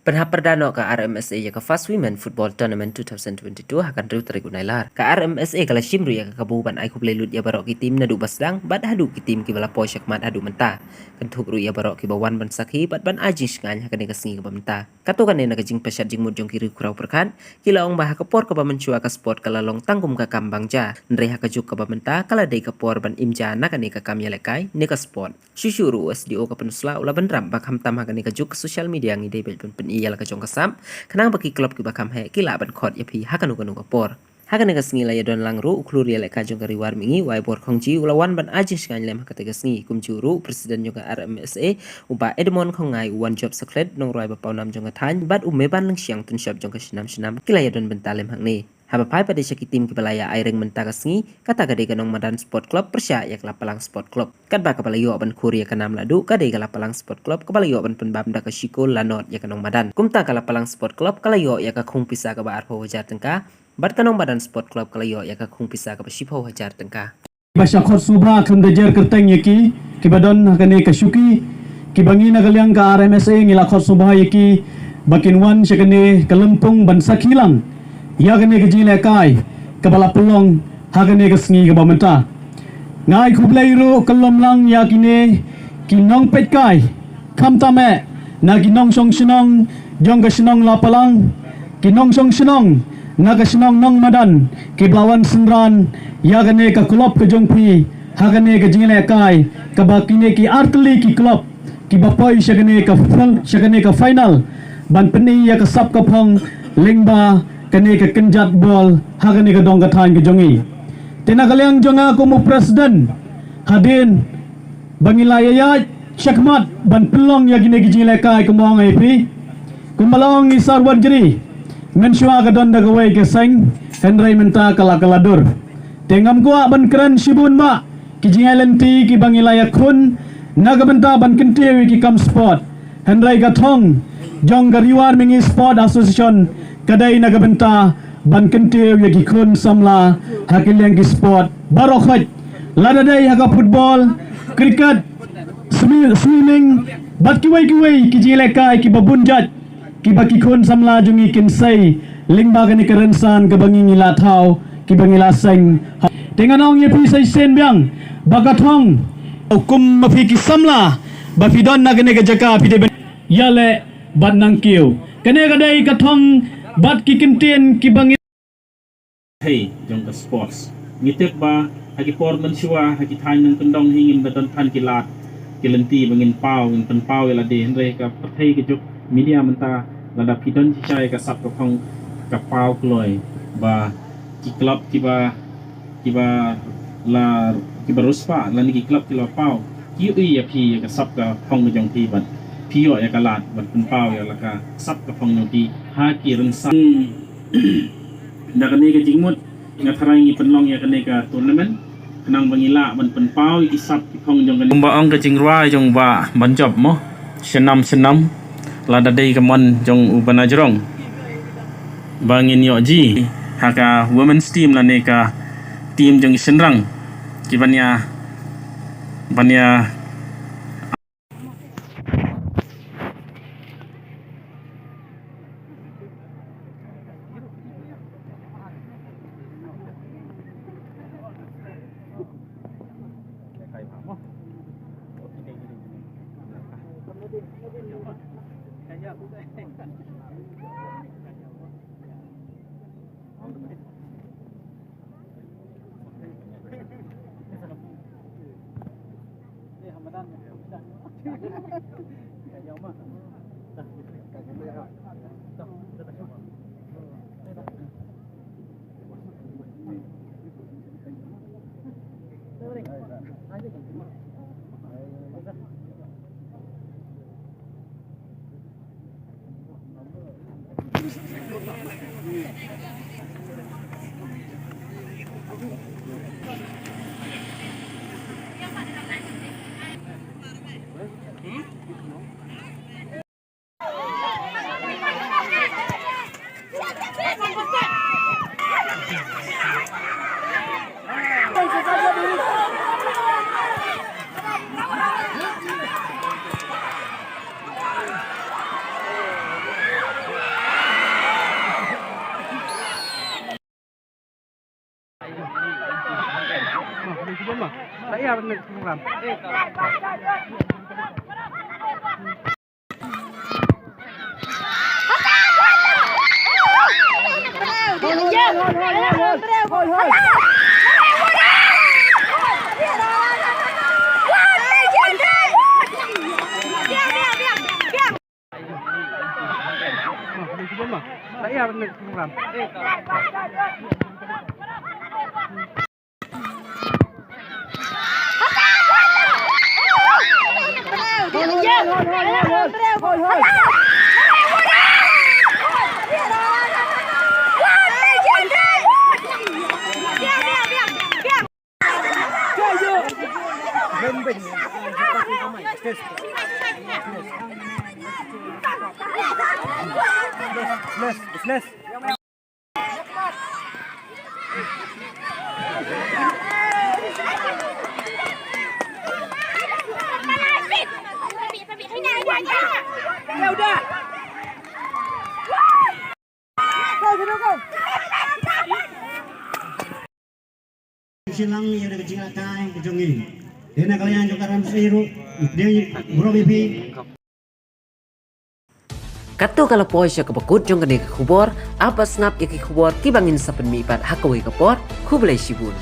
Penhap perdana ke RMSA ya ke Fast Women Football Tournament 2022 akan riu tarik unailar. Ke RMSA kala Shimru ya ke kabuban ai kublelut ya barok ki tim nadu basdang bad hadu ki tim ki bala poshak mat hadu menta. Kan thuk ru ya barok ki bawan ban sakhi bad ban ajish nganya kan ka singi ka menta. Kato kan ne na jing pesat jing mut jong ki riu kurau perkan kila ong bah ka por ka ba mencua ka sport kala long tangkum ka kambang ja. Nre ha ka juk ka ba menta kala dei ka por ban imja na kan ka kam ya lekai ne ka sport. Shushuru SDO ka penusla ula ban ram ba kham tam ha kan ka juk social media ngi dei bel pen iya la ka jong kasam kanang baki klub ki bakam he kila ban khot ya phi hakanu kanu kapor hakane ka sngi la ya don langru uklur ya le ka jong ka riwar mingi wai bor khongji ulawan ban ajis kan lem hakate ka sngi kumjuru presiden jong ka RMSA uba Edmond khongai one job secret nong roi ba paunam jong ka than bat ume ban leng siang tun shop jong ka sinam kila ya don bentalem hakni haba pai pada syaki tim kepalaya airing menta kasngi kata gade kanong madan sport club persya yak lapalang sport club kat ba kapalayo ban kuria kanam ladu kade ka lapalang sport club kapalayo ban penbam da ka shiko lanot ya kanong madan kumta ka lapalang sport club kalayo ya ka khung pisa ka ba arho hajar tengka bat kanong madan sport club kalayo ya ka khung pisa ka ba shipho hajar tengka Basya khot subha kham dejer kerteng yaki kibadon hakane ka syuki kibangi na galyang ka RMSA ngila khot subha yaki bakin wan syakane kalempung ban sakhilang ya kene ke jile kai kepala pelong hakane ke sngi ke bamenta ngai khublai ro kalom lang ya kine kinong pet kai kham tame na kinong song sinong jong ke sinong lapalang kinong song sinong na ke sinong nong madan ke blawan sendran ya kene ke klub ke jongpi hakane ke jile kai ke bakine ki artli ki klub ki bapoi syakane ke final ban peni ya ke sap ke phong lingba kene ke kenjat bol hakane ke dong kathan ke jongi tena kalyang jonga ko mu presiden hadin bangilaya ya syakmat ban pelong ya gine gijile kai kumong ai pri kumbalong isar wajri menshua ke don daga wei ke seng henry menta kala kaladur tengam ko ban kran shibun ma kijilenti ki bangilaya khun naga benta ban kentewi ki kam sport henry gathong jong gariwan mingi sport association kadai naga benta ban kentew yagi kun samla hakil yang ki sport barokhat lada dai haga football cricket swimming bat kiwai ki jile kai ki babunjat ki baki kun samla jungi kin sai lingba gani kerensan ke bangi ngila thau ki bangila seng dengan ong ye pi sai sen biang bagathong hukum mafi ki samla bafidon nagane ke jaka pide yale ban nangkiu kene kadai kathong bat ki kintin ki bangi hey jong ka sports ngitek ba haki por man siwa haki thain nang kendong hingin baton than ki lat ki lenti bangin pau ngin pen pau la de henre ka pathai ki juk media menta lada pidon chi chai ka sap ka khong ka pau kloi ba ki club ki ba la ki baruspa la ni ki club ki la pau ki ui ya phi ka sap ka khong jong thi ban pio ya ka lat ban pen pau ya la ka sap ka khong jong thi ha ki ren sa dakane ka jingmut ngatharangi penlong ya kane ka tournament kenang bangila ban penpau iki sap ki khong jong kan ba ong ka jingrai jong ba ban job mo senam la da dei ka mon jong ubana jrong bangin yo ji haka women's team la ne ka team jong senrang ki banya Silang yang ada kecil kai kejongi. Dena kalian juga ram siru. Dia bro bibi. Kato kalau poisya kepekut jong kene ke kubor, apa snap ya ke kubor kibangin sapen mi ipat hakawai kapor, kublai shibun.